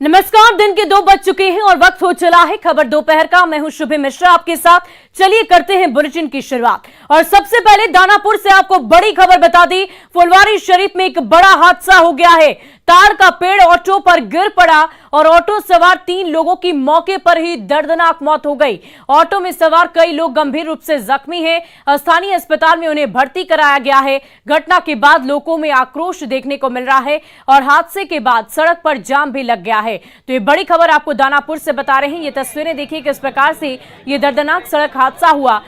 नमस्कार। दिन के 2 बज चुके हैं और वक्त हो चला है खबर दोपहर का। मैं हूं शुभे मिश्रा आपके साथ। चलिए करते हैं बुलेटिन की शुरुआत और सबसे पहले दानापुर से आपको बड़ी खबर बता दी। फुलवारी शरीफ में एक बड़ा हादसा हो गया है। तार का पेड़ ऑटो पर गिर पड़ा और ऑटो सवार 3 लोगों की मौके पर ही दर्दनाक मौत हो गई। ऑटो में सवार कई लोग गंभीर रूप से जख्मी हैं। स्थानीय अस्पताल में उन्हें भर्ती कराया गया है। घटना के बाद लोगों में आक्रोश देखने को मिल रहा है और हादसे के बाद सड़क पर जाम भी लग गया है। तो ये बड़ी खबर आपको दानापुर से बता रहे हैं। ये तस्वीरें देखिए किस प्रकार से ये दर्दनाक सड़क हादसा हुआ।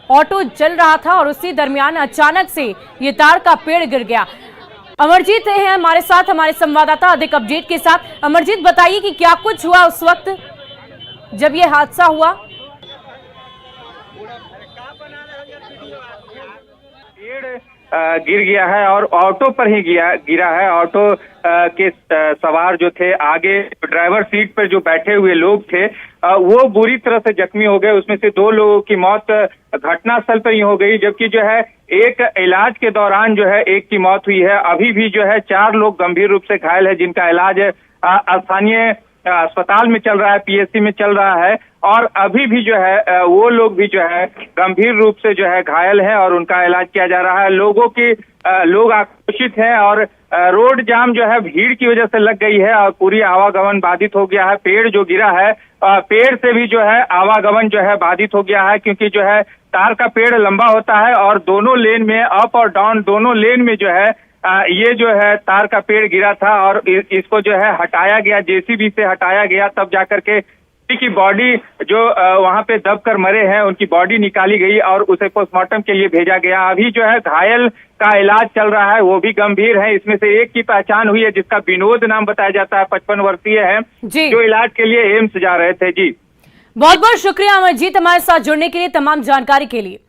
ऑटो चल रहा था और उसी दरमियान अचानक से ये तार का पेड़ गिर गया। अमरजीत हैं हमारे साथ, हमारे संवाददाता अधिक अपडेट के साथ। अमरजीत, बताइए कि क्या कुछ हुआ उस वक्त जब ये हादसा हुआ। गिर गया है और ऑटो पर ही गिरा है। ऑटो के सवार जो थे, आगे ड्राइवर सीट पर जो बैठे हुए लोग थे, वो बुरी तरह से जख्मी हो गए। उसमें से 2 लोगों की मौत घटनास्थल पर ही हो गई, जबकि जो है एक इलाज के दौरान जो है एक की मौत हुई है। अभी भी जो है 4 लोग गंभीर रूप से घायल है, जिनका इलाज स्थानीय अस्पताल में चल रहा है, पीएचसी में चल रहा है। और अभी भी जो है वो लोग भी जो है गंभीर रूप से जो है घायल है और उनका इलाज किया जा रहा है। लोग आक्रोशित हैं और रोड जाम जो है भीड़ की वजह से लग गई है और पूरी आवागमन बाधित हो गया है। पेड़ जो गिरा है, पेड़ से भी जो है आवागमन जो है बाधित हो गया है, क्योंकि जो है तार का पेड़ लंबा होता है और दोनों लेन में, अप और डाउन दोनों लेन में जो है ये जो है तार का पेड़ गिरा था और इसको जो है हटाया गया, जेसीबी से हटाया गया। तब जाकर के की बॉडी जो वहां पे दबकर मरे हैं, उनकी बॉडी निकाली गई और उसे पोस्टमार्टम के लिए भेजा गया। अभी जो है घायल का इलाज चल रहा है, वो भी गंभीर है। इसमें से एक की पहचान हुई है, जिसका विनोद नाम बताया जाता है, 55 वर्षीय है, जो इलाज के लिए एम्स जा रहे थे। जी, बहुत बहुत शुक्रिया अमरजीत हमारे साथ जुड़ने के लिए, तमाम जानकारी के लिए।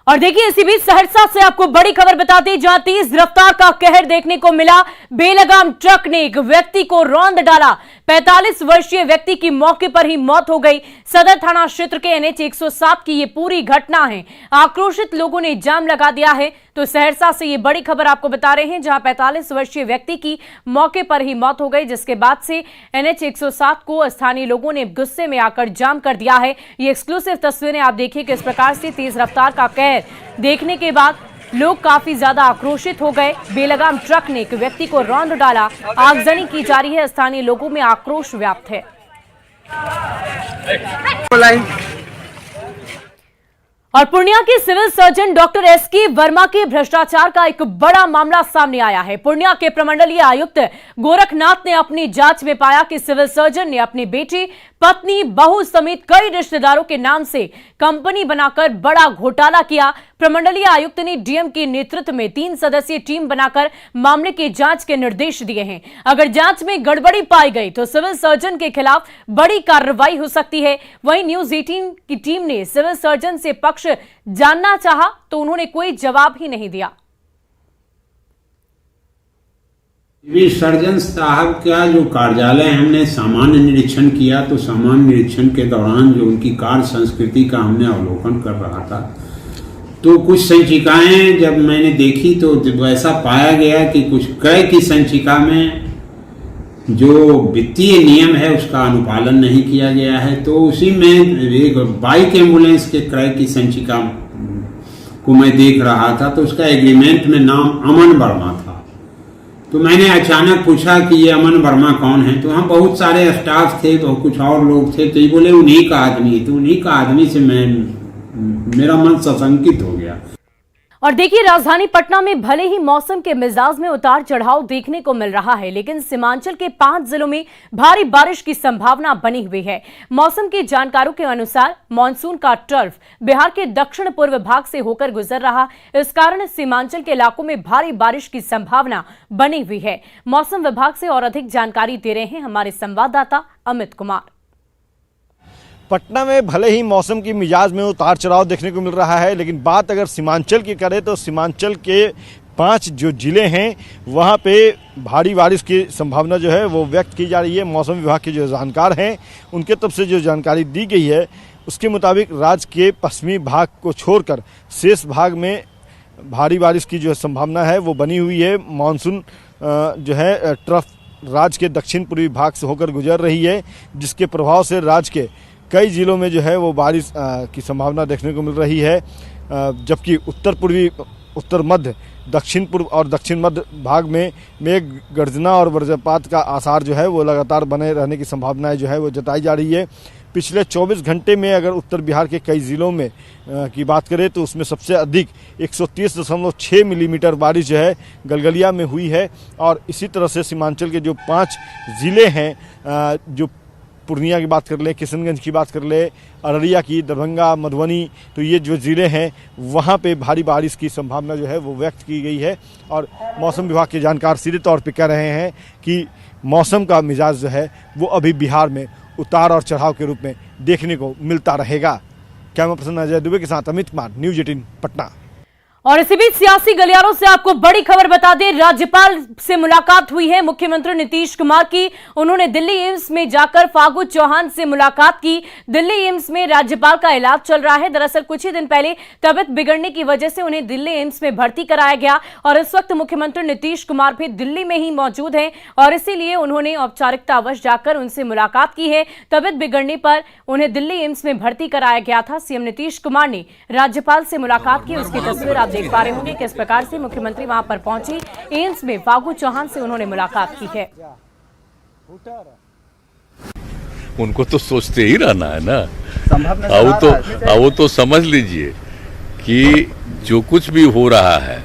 और देखिए इसी बीच सहरसा से आपको बड़ी खबर बताते हैं, जहां तेज रफ्तार का कहर देखने को मिला। बेलगाम ट्रक ने एक व्यक्ति को रौंद डाला। 45 वर्षीय व्यक्ति की मौके पर ही मौत हो गई। सदर थाना क्षेत्र के NH 107 की ये पूरी घटना है। आक्रोशित लोगों ने जाम लगा दिया है। तो सहरसा से ये बड़ी खबर आपको बता रहे हैं, जहां 45 वर्षीय व्यक्ति की मौके पर ही मौत हो गई, जिसके बाद से NH 107 को स्थानीय लोगों ने गुस्से में आकर जाम कर दिया है। ये एक्सक्लूसिव तस्वीरें आप देखिए किस प्रकार से तेज रफ्तार का कहर देखने के बाद लोग काफी ज्यादा आक्रोशित हो गए। बेलगाम ट्रक ने एक व्यक्ति को रौंद डाला। आगजनी की जा रही है, स्थानीय लोगों में आक्रोश व्याप्त है। और पूर्णिया के civil surgeon doctor SK Verma के भ्रष्टाचार का एक बड़ा मामला सामने आया है। पूर्णिया के प्रमंडलीय आयुक्त गोरखनाथ ने अपनी जांच में पाया कि सिविल सर्जन ने अपनी बेटी, पत्नी, बहू समेत कई रिश्तेदारों के नाम से कंपनी बनाकर बड़ा घोटाला किया। प्रमंडलीय आयुक्त ने डीएम के नेतृत्व में 3 सदस्यीय टीम बनाकर मामले की जांच के निर्देश दिए हैं। अगर जांच में गड़बड़ी पाई गई तो सिविल सर्जन के खिलाफ बड़ी कार्रवाई हो सकती है। वहीं न्यूज 18 की टीम ने सिविल सर्जन से पक्ष जानना चाहा तो उन्होंने कोई जवाब ही नहीं दिया। सिविल सर्जन साहब का जो कार्यालय हमने सामान्य निरीक्षण किया, तो सामान्य निरीक्षण के दौरान जो उनकी कार्य संस्कृति का हमने अवलोकन कर रहा था, तो कुछ संचिकाएं जब मैंने देखी तो वैसा पाया गया कि कुछ क्रय की संचिका में जो वित्तीय नियम है उसका अनुपालन नहीं किया गया है। तो उसी में एक बाइक एम्बुलेंस के क्रय की संचिका को मैं देख रहा था, तो उसका एग्रीमेंट में नाम अमन वर्मा था। तो मैंने अचानक पूछा कि ये अमन वर्मा कौन है, तो वहाँ बहुत सारे स्टाफ थे, तो कुछ और लोग थे, तो ये बोले उन्हीं का आदमी है। तो उन्हीं का आदमी से मेरा मन सशंकित हो गया। और देखिए राजधानी पटना में भले ही मौसम के मिजाज में उतार चढ़ाव देखने को मिल रहा है, लेकिन सीमांचल के 5 जिलों में भारी बारिश की संभावना बनी हुई है। मौसम के जानकारों के अनुसार मानसून का टर्फ बिहार के दक्षिण पूर्व भाग से होकर गुजर रहा, इस कारण सीमांचल के इलाकों में भारी बारिश की संभावना बनी हुई है। मौसम विभाग से और अधिक जानकारी दे रहे हैं हमारे संवाददाता अमित कुमार। पटना में भले ही मौसम की मिजाज में उतार चढ़ाव देखने को मिल रहा है, लेकिन बात अगर सीमांचल की करें तो सीमांचल के 5 जो जिले हैं वहाँ पे भारी बारिश की संभावना जो है वो व्यक्त की जा रही है। मौसम विभाग के जो जानकार हैं उनके तरफ से जो जानकारी दी गई है उसके मुताबिक राज्य के पश्चिमी भाग को छोड़कर शेष भाग में भारी बारिश की जो संभावना है वो बनी हुई है। मानसून जो है ट्रफ राज्य के दक्षिण पूर्वी भाग से होकर गुजर रही है, जिसके प्रभाव से राज्य के कई जिलों में जो है वो बारिश की संभावना देखने को मिल रही है। जबकि उत्तर पूर्वी, उत्तर मध्य, दक्षिण पूर्व और दक्षिण मध्य भाग में मेघ गर्जना और वज्रपात का आसार जो है वो लगातार बने रहने की संभावनाएं जो है वो जताई जा रही है। पिछले 24 घंटे में अगर उत्तर बिहार के कई ज़िलों में की बात करें तो उसमें सबसे अधिक 130.6 मिलीमीटर बारिश जो है गलगलिया में हुई है। और इसी तरह से सीमांचल के जो 5 ज़िले हैं, जो पूर्णिया की बात कर ले, किशनगंज की बात कर ले, अररिया की, दरभंगा, मधुबनी, तो ये जो ज़िले हैं वहाँ पे भारी बारिश की संभावना जो है वो व्यक्त की गई है। और मौसम विभाग के जानकार सीधे तौर पे कह रहे हैं कि मौसम का मिजाज जो है वो अभी बिहार में उतार और चढ़ाव के रूप में देखने को मिलता रहेगा। कैमरा पर्सन अजय दुबे के साथ अमित कुमार, न्यूज़ 18 पटना। और इसी बीच सियासी गलियारों से आपको बड़ी खबर बता दें, राज्यपाल से मुलाकात हुई है मुख्यमंत्री नीतीश कुमार की। उन्होंने दिल्ली एम्स में जाकर फागू चौहान से मुलाकात की। दिल्ली एम्स में राज्यपाल का इलाज चल रहा है। दरअसल कुछ ही दिन पहले तबियत बिगड़ने की वजह से उन्हें दिल्ली एम्स में भर्ती कराया गया और इस वक्त मुख्यमंत्री नीतीश कुमार भी दिल्ली में ही मौजूद हैं और इसीलिए उन्होंने औपचारिकतावश जाकर उनसे मुलाकात की है। तबियत बिगड़ने पर उन्हें दिल्ली एम्स में भर्ती कराया गया था। सीएम नीतीश कुमार ने राज्यपाल से मुलाकात की, उसकी तस्वीर आप देख पा रहे होंगे किस प्रकार से मुख्यमंत्री वहां पर पहुंचे। एम्स में फागू चौहान से उन्होंने मुलाकात की है। उनको तो सोचते ही रहना है ना, वो तो समझ लीजिए कि जो कुछ भी हो रहा है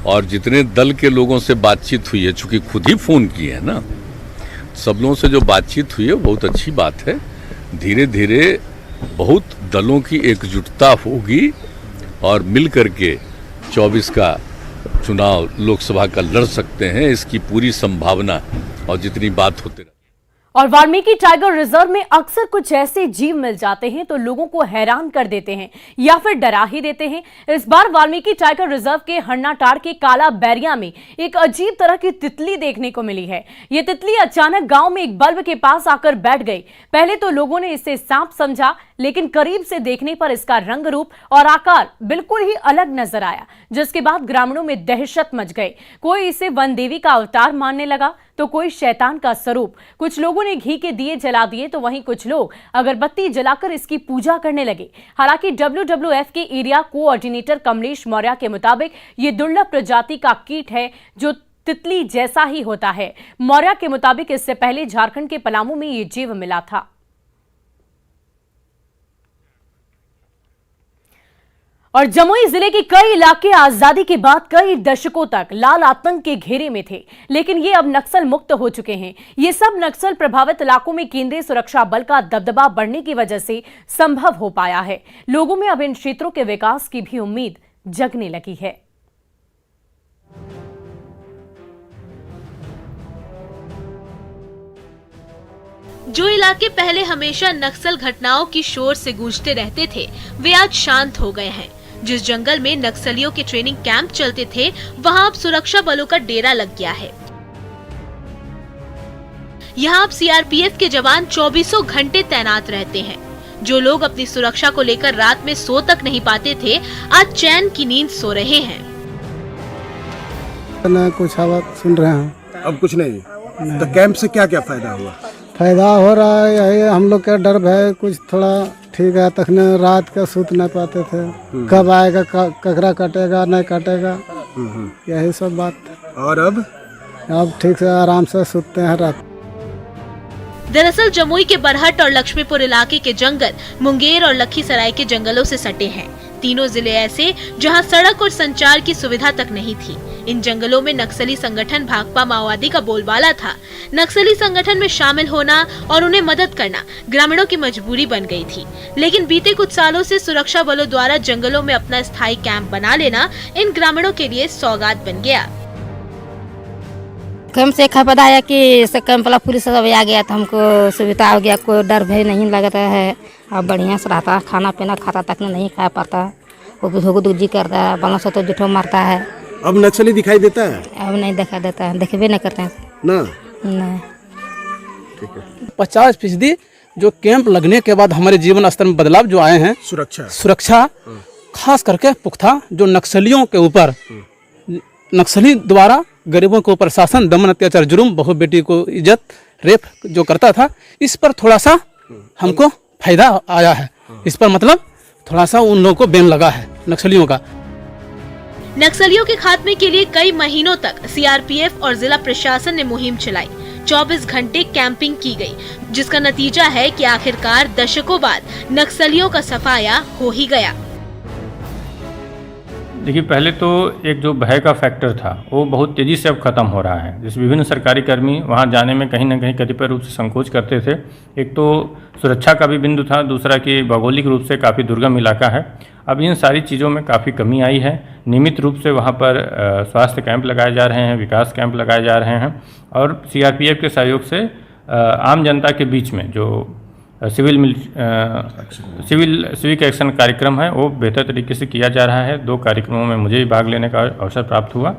और जितने दल के लोगों से बातचीत हुई है, चूंकि खुद ही फोन किए है ना, सब लोगों से जो बातचीत हुई है बहुत अच्छी बात है। धीरे धीरे बहुत दलों की एकजुटता होगी और मिल करके 24 का चुनाव लोकसभा का लड़ सकते हैं, इसकी पूरी संभावना और जितनी बात होते रहे। और वाल्मीकि टाइगर रिजर्व में अक्सर कुछ ऐसे जीव मिल जाते हैं तो लोगों को हैरान कर देते हैं या फिर डरा ही देते हैं। इस बार वाल्मीकि टाइगर रिजर्व के हन्नाटाड़ के काला बैरिया में एक अजीब तरह की तितली देखने को मिली है। ये तितली अचानक गांव में एक बल्ब के पास आकर बैठ गई। पहले तो लोगों ने इसे सांप समझा, लेकिन करीब से देखने पर इसका रंग रूप और आकार बिल्कुल ही अलग नजर आया, जिसके बाद ग्रामीणों में दहशत मच गई। कोई इसे वन देवी का अवतार मानने लगा तो कोई शैतान का स्वरूप। कुछ लोगों ने घी के दिए जला दिए तो वहीं कुछ लोग अगरबत्ती जलाकर इसकी पूजा करने लगे। हालांकि WWF के एरिया कोऑर्डिनेटर कमलेश मौर्य के मुताबिक ये दुर्लभ प्रजाति का कीट है जो तितली जैसा ही होता है। मौर्य के मुताबिक इससे पहले झारखंड के पलामू में ये जीव मिला था। और जमुई जिले के कई इलाके आजादी के बाद कई दशकों तक लाल आतंक के घेरे में थे, लेकिन ये अब नक्सल मुक्त हो चुके हैं। ये सब नक्सल प्रभावित इलाकों में केंद्रीय सुरक्षा बल का दबदबा बढ़ने की वजह से संभव हो पाया है। लोगों में अब इन क्षेत्रों के विकास की भी उम्मीद जगने लगी है। जो इलाके पहले हमेशा नक्सल घटनाओं की शोर से गूंजते रहते थे, वे आज शांत हो गए हैं। जिस जंगल में नक्सलियों के ट्रेनिंग कैंप चलते थे, वहां अब सुरक्षा बलों का डेरा लग गया है। यहाँ अब CRPF के जवान 24 घंटे तैनात रहते हैं। जो लोग अपनी सुरक्षा को लेकर रात में सो तक नहीं पाते थे, आज चैन की नींद सो रहे हैं। कुछ आवाज सुन रहे हैं, अब कुछ नहीं। तो कैंप से क्या क्या फायदा हुआ? फायदा हो रहा है, यही हम लोग का डर भय कुछ थोड़ा ठीक है। तखने रात का सूत नहीं पाते थे, कब आएगा, ककरा कटेगा नहीं कटेगा, यही सब बात। और अब ठीक से आराम से सूतते हैं रात। दरअसल जमुई के बरहट और लक्ष्मीपुर इलाके के जंगल मुंगेर और लखीसराय के जंगलों से सटे हैं। तीनों जिले ऐसे जहां सड़क और संचार की सुविधा तक नहीं थी। इन जंगलों में नक्सली संगठन भाकपा माओवादी का बोलबाला था। नक्सली संगठन में शामिल होना और उन्हें मदद करना ग्रामीणों की मजबूरी बन गई थी। लेकिन बीते कुछ सालों से सुरक्षा बलों द्वारा जंगलों में अपना स्थायी कैंप बना लेना इन ग्रामीणों के लिए सौगात बन गया। कैंप से खबर आया कि कैंप वाला पुलिस सब आ गया तो हमको सुविधा हो गया, कोई डर भय नहीं लगता है। अब बढ़िया से रहता, खाना पीना खाता तक नहीं खा पाता, वो जी करता है, बालों से तो जुठो मारता है। अब नक्सली दिखाई देता है? अब नहीं दिखाई देता है, देखबे नहीं करते हैं ना। नहीं। 50% जो कैंप लगने के बाद हमारे जीवन स्तर में बदलाव जो आए हैं, सुरक्षा खास करके पुख्ता जो नक्सलियों के ऊपर नक्सली द्वारा गरीबों को प्रशासन दमन अत्याचार जुर्म बहु बेटी को इज्जत रेप जो करता था, इस पर थोड़ा सा हमको फायदा आया है। इस पर मतलब थोड़ा सा उन लोगों को बैन लगा है नक्सलियों का। नक्सलियों के खात्मे के लिए कई महीनों तक सीआरपीएफ और जिला प्रशासन ने मुहिम चलाई। 24 घंटे कैंपिंग की गई, जिसका नतीजा है कि आखिरकार दशकों बाद नक्सलियों का सफाया हो ही गया। देखिए, पहले तो एक जो भय का फैक्टर था वो बहुत तेज़ी से अब ख़त्म हो रहा है। जिस विभिन्न सरकारी कर्मी वहाँ जाने में कहीं ना कहीं कतिपय रूप से संकोच करते थे। एक तो सुरक्षा का भी बिंदु था, दूसरा कि भौगोलिक रूप से काफ़ी दुर्गम इलाका है। अब इन सारी चीज़ों में काफ़ी कमी आई है। नियमित रूप से वहाँ पर स्वास्थ्य कैंप लगाए जा रहे हैं, विकास कैंप लगाए जा रहे हैं और सीआरपीएफ के सहयोग से आम जनता के बीच में जो सिविक एक्शन कार्यक्रम है वो बेहतर तरीके से किया जा रहा है। 2 कार्यक्रमों में मुझे भी भाग लेने का अवसर प्राप्त हुआ।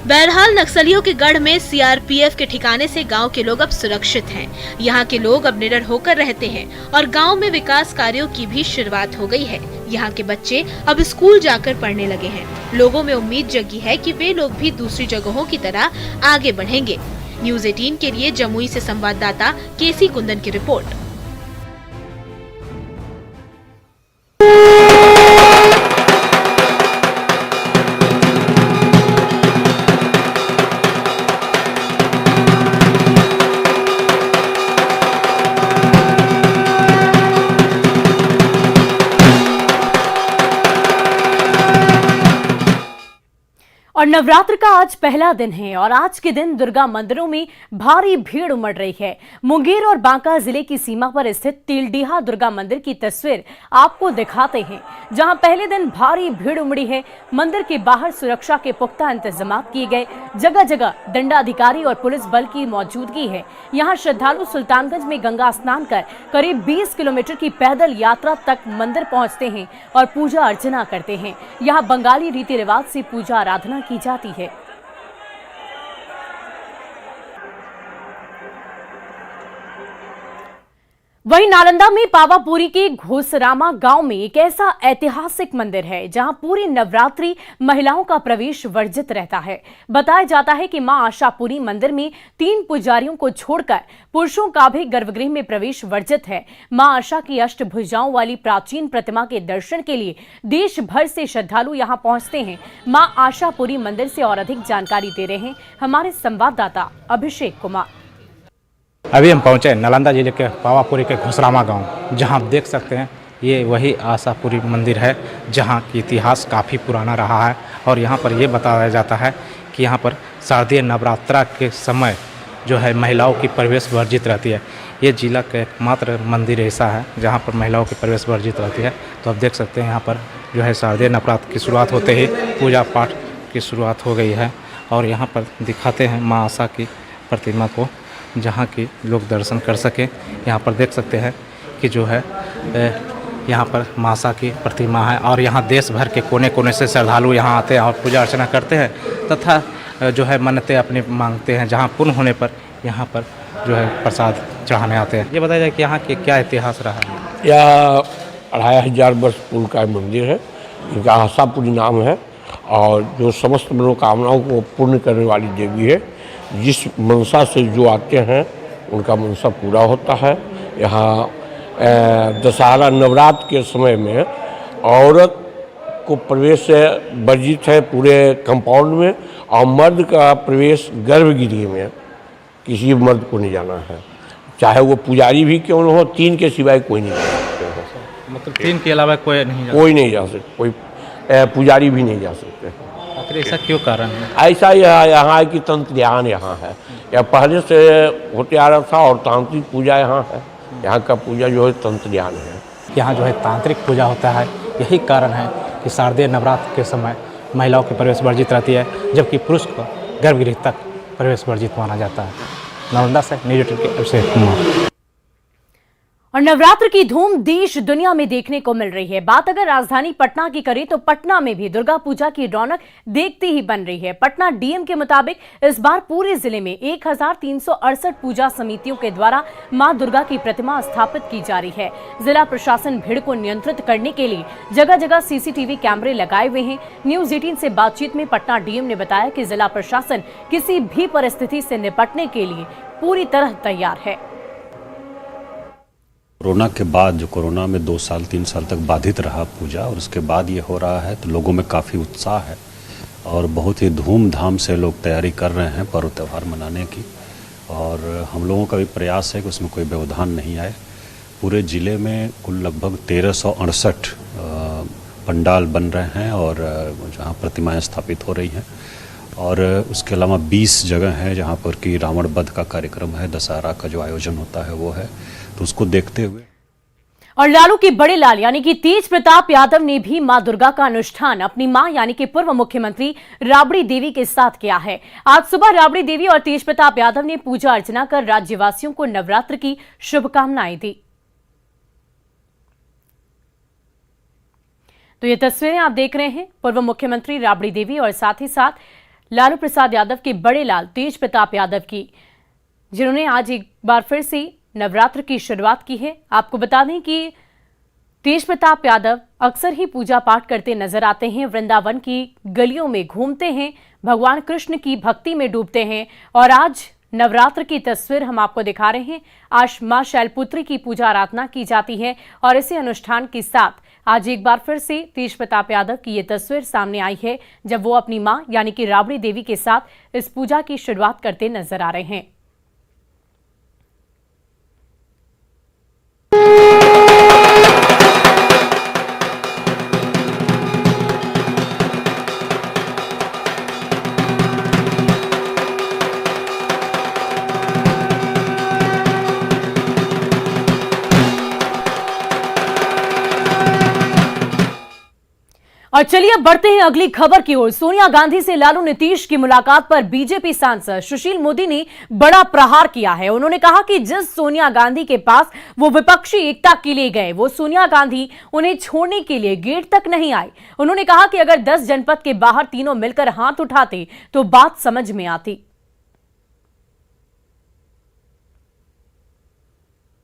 बहरहाल नक्सलियों के गढ़ में सीआरपीएफ के ठिकाने से गांव के लोग अब सुरक्षित हैं। यहाँ के लोग अब निडर होकर रहते हैं और गांव में विकास कार्यों की भी शुरुआत हो गई है। यहाँ के बच्चे अब स्कूल जाकर पढ़ने लगे हैं। लोगों में उम्मीद जगी है कि वे लोग भी दूसरी जगहों की तरह आगे बढ़ेंगे। न्यूज़ 18 के लिए जमुई से संवाददाता केसी कुंदन की रिपोर्ट। और नवरात्र का आज पहला दिन है और आज के दिन दुर्गा मंदिरों में भारी भीड़ उमड़ रही है। मुंगेर और बांका जिले की सीमा पर स्थित तिलडीहा दुर्गा मंदिर की तस्वीर आपको दिखाते हैं, जहां पहले दिन भारी भीड़ उमड़ी है। मंदिर के बाहर सुरक्षा के पुख्ता इंतजाम किए गए, जगह जगह दंडाधिकारी और पुलिस बल की मौजूदगी है। यहाँ श्रद्धालु सुल्तानगंज में गंगा स्नान कर करीब 20 किलोमीटर की पैदल यात्रा तक मंदिर पहुंचते हैं और पूजा अर्चना करते हैं। यहाँ बंगाली रीति रिवाज से पूजा आराधना की जाती है। वहीं नालंदा में पावापुरी के घोसरामा गांव में एक ऐसा ऐतिहासिक मंदिर है जहां पूरी नवरात्रि महिलाओं का प्रवेश वर्जित रहता है। बताया जाता है कि मां आशापुरी मंदिर में 3 पुजारियों को छोड़कर पुरुषों का भी गर्भगृह में प्रवेश वर्जित है। मां आशा की अष्टभुजाओं वाली प्राचीन प्रतिमा के दर्शन के लिए देश भर से श्रद्धालु यहां पहुंचते हैं। मां आशापुरी मंदिर से और अधिक जानकारी दे रहे हैं हमारे संवाददाता अभिषेक कुमार। अभी हम पहुंचे नालंदा जिले के पावापुरी के घोसरामा गांव, जहां आप देख सकते हैं ये वही आशापुरी मंदिर है जहां की इतिहास काफ़ी पुराना रहा है। और यहां पर ये बताया जाता है कि यहां पर शारदीय नवरात्रा के समय जो है महिलाओं की प्रवेश वर्जित रहती है। ये जिला का एकमात्र मंदिर ऐसा है जहां पर महिलाओं की प्रवेश वर्जित रहती है। तो आप देख सकते हैं यहाँ पर जो है शारदीय नवरात्र की शुरुआत होते ही पूजा पाठ की शुरुआत हो गई है। और यहाँ पर दिखाते हैं माँ आशा की प्रतिमा को, जहाँ की लोग दर्शन कर सकें। यहाँ पर देख सकते हैं कि जो है यहाँ पर माँ आशा की प्रतिमा है और यहाँ देश भर के कोने कोने से श्रद्धालु यहाँ आते हैं और पूजा अर्चना करते हैं तथा जो है मन्नतें अपनी मांगते हैं, जहाँ पूर्ण होने पर यहाँ पर जो है प्रसाद चढ़ाने आते हैं। ये बताया जाए कि यहाँ के क्या इतिहास रहा है। यह 2500 वर्ष पूर्व का मंदिर है, इनका आशापुरी नाम है और जो समस्त मनोकामनाओं को पूर्ण करने वाली देवी है। जिस मनसा से जो आते हैं उनका मनसा पूरा होता है। यहाँ दशहरा नवरात्र के समय में औरत को प्रवेश वर्जित है पूरे कंपाउंड में और मर्द का प्रवेश गर्भगृह में किसी मर्द को नहीं जाना है, चाहे वो पुजारी भी क्यों न हो। 3 के सिवाय कोई नहीं जा सकते हैं। मतलब 3 के अलावा कोई नहीं जा सकता, कोई पुजारी भी नहीं जा सकते। आखिर ऐसा क्यों कारण है? ऐसा यहाँ की तंत्रयान यहाँ है, यह पहले से होते आ रहा था और तांत्रिक पूजा यहाँ है। यहाँ का पूजा जो है तंत्रयान है। यहाँ जो है तांत्रिक पूजा होता है। यही कारण है कि शारदीय नवरात्र के समय महिलाओं की प्रवेश वर्जित रहती है, जबकि पुरुष को गर्भगृह तक प्रवेश वर्जित माना जाता है। नालंदा से न्यूज़ 18 के अभिषेक कुमार। और नवरात्र की धूम देश दुनिया में देखने को मिल रही है। बात अगर राजधानी पटना की करें तो पटना में भी दुर्गा पूजा की रौनक देखती ही बन रही है। पटना डीएम के मुताबिक इस बार पूरे जिले में 1368 पूजा समितियों के द्वारा मां दुर्गा की प्रतिमा स्थापित की जा रही है। जिला प्रशासन भीड़ को नियंत्रित करने के लिए जगह जगह सीसीटीवी कैमरे लगाए हुए हैं। न्यूज 18 से बातचीत में पटना डीएम ने बताया कि जिला प्रशासन किसी भी परिस्थिति से निपटने के लिए पूरी तरह तैयार है। कोरोना के बाद जो कोरोना में 2 साल 3 साल तक बाधित रहा पूजा और उसके बाद ये हो रहा है तो लोगों में काफ़ी उत्साह है और बहुत ही धूमधाम से लोग तैयारी कर रहे हैं पर्व त्यौहार मनाने की। और हम लोगों का भी प्रयास है कि उसमें कोई व्यवधान नहीं आए। पूरे ज़िले में कुल लगभग 1368 पंडाल बन रहे हैं और जहाँ प्रतिमाएं स्थापित हो रही हैं और उसके अलावा 20 जगह हैं जहाँ पर कि रावण वध का कार्यक्रम है, दशहरा का जो आयोजन होता है वो है, तो उसको देखते हुए। और लालू के बड़े लाल यानी कि तेज प्रताप यादव ने भी मां दुर्गा का अनुष्ठान अपनी मां यानी कि पूर्व मुख्यमंत्री राबड़ी देवी के साथ किया है। आज सुबह राबड़ी देवी और तेज प्रताप यादव ने पूजा अर्चना कर राज्यवासियों को नवरात्र की शुभकामनाएं दी। तो ये तस्वीरें आप देख रहे हैं पूर्व मुख्यमंत्री राबड़ी देवी और साथ ही साथ लालू प्रसाद यादव के बड़े लाल तेज प्रताप यादव की, जिन्होंने आज एक बार फिर से नवरात्र की शुरुआत की है। आपको बता दें कि तेज प्रताप यादव अक्सर ही पूजा पाठ करते नजर आते हैं, वृंदावन की गलियों में घूमते हैं, भगवान कृष्ण की भक्ति में डूबते हैं और आज नवरात्र की तस्वीर हम आपको दिखा रहे हैं। आज मां शैलपुत्री की पूजा आराधना की जाती है और इसी अनुष्ठान के साथ आज एक बार फिर से तेज प्रताप यादव की ये तस्वीर सामने आई है जब वो अपनी मां यानी कि राबड़ी देवी के साथ इस पूजा की शुरुआत करते नजर आ रहे हैं। और चलिए अब बढ़ते हैं अगली खबर की ओर। सोनिया गांधी से लालू नीतीश की मुलाकात पर बीजेपी सांसद सुशील मोदी ने बड़ा प्रहार किया है। उन्होंने कहा कि जिस सोनिया गांधी के पास वो विपक्षी एकता के लिए गए, वो सोनिया गांधी उन्हें छोड़ने के लिए गेट तक नहीं आई। उन्होंने कहा कि अगर 10 जनपद के बाहर तीनों मिलकर हाथ उठाते तो बात समझ में आती।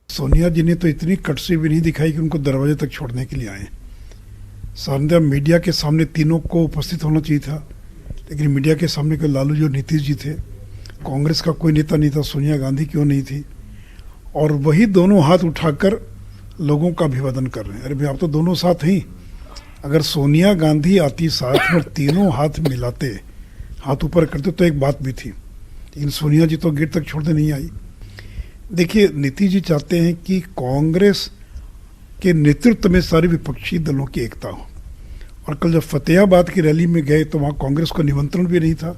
सोनिया जी ने तो इतनी कटसी भी नहीं दिखाई कि उनको दरवाजे तक छोड़ने के लिए आए। सामने मीडिया के सामने तीनों को उपस्थित होना चाहिए था, लेकिन मीडिया के सामने कोई लालू जी और नीतीश जी थे, कांग्रेस का कोई नेता नहीं था, सोनिया गांधी क्यों नहीं थी। और वही दोनों हाथ उठाकर लोगों का अभिवादन कर रहे हैं। अरे भाई आप तो दोनों साथ हैं। अगर सोनिया गांधी आती साथ और तीनों हाथ मिलाते, हाथ ऊपर करते तो एक बात भी थी, लेकिन सोनिया जी तो गेट तक छोड़ने नहीं आई। देखिए नीतीश जी चाहते हैं कि कांग्रेस के नेतृत्व में सारे विपक्षी दलों की एकता हो। और कल जब फतेहाबाद की रैली में गए तो वहाँ कांग्रेस को निमंत्रण भी नहीं था,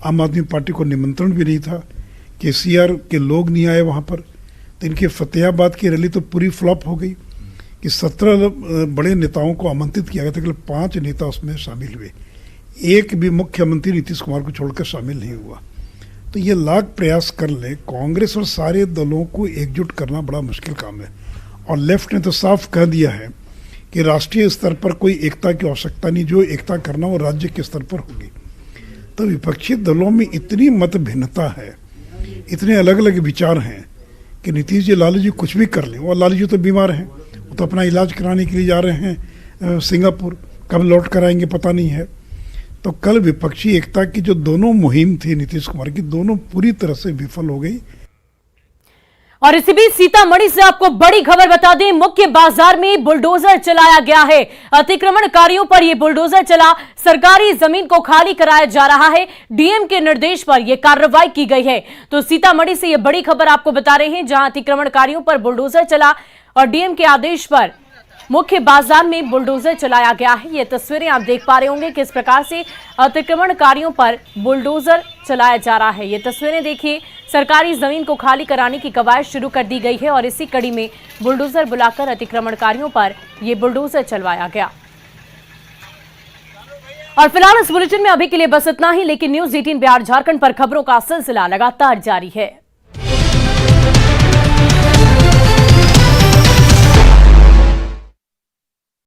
आम आदमी पार्टी को निमंत्रण भी नहीं था, केसीआर के लोग नहीं आए वहाँ पर। तो इनके फतेहाबाद की रैली तो पूरी फ्लॉप हो गई कि 17 बड़े नेताओं को आमंत्रित किया गया था, केवल 5 नेता उसमें शामिल हुए, एक भी मुख्यमंत्री नीतीश कुमार को छोड़कर शामिल नहीं हुआ। तो ये लाख प्रयास कर ले, कांग्रेस और सारे दलों को एकजुट करना बड़ा मुश्किल काम है। और लेफ्ट ने तो साफ कह दिया है कि राष्ट्रीय स्तर पर कोई एकता की आवश्यकता नहीं, जो एकता करना वो राज्य के स्तर पर होगी। तो विपक्षी दलों में इतनी मत भिन्नता है, इतने अलग अलग विचार हैं कि नीतीश जी लालू जी कुछ भी कर लें। और लालू जी तो बीमार हैं, वो तो अपना इलाज कराने के लिए जा रहे हैं सिंगापुर, कब लौट कर आएंगे पता नहीं है। तो कल विपक्षी एकता की जो दोनों मुहिम थी नीतीश कुमार की, दोनों पूरी तरह से विफल हो गई। और इसी बीच सीतामढ़ी से आपको बड़ी खबर बता दें, मुख्य बाजार में बुलडोजर चलाया गया है। अतिक्रमणकारियों पर यह बुलडोजर चला, सरकारी जमीन को खाली कराया जा रहा है। डीएम के निर्देश पर यह कार्रवाई की गई है। तो सीतामढ़ी से यह बड़ी खबर आपको बता रहे हैं, जहां अतिक्रमणकारियों पर बुलडोजर चला और डीएम के आदेश पर मुख्य बाजार में बुलडोजर चलाया गया है। ये तस्वीरें आप देख पा रहे होंगे किस प्रकार से अतिक्रमणकारियों पर बुलडोजर चलाया जा रहा है। ये तस्वीरें देखिए, सरकारी जमीन को खाली कराने की कवायद शुरू कर दी गई है और इसी कड़ी में बुलडोजर बुलाकर अतिक्रमणकारियों पर यह बुलडोजर चलवाया गया। और फिलहाल इस बुलेटिन में अभी के लिए बस इतना ही, लेकिन न्यूज 18 बिहार झारखंड पर खबरों का सिलसिला लगातार जारी है।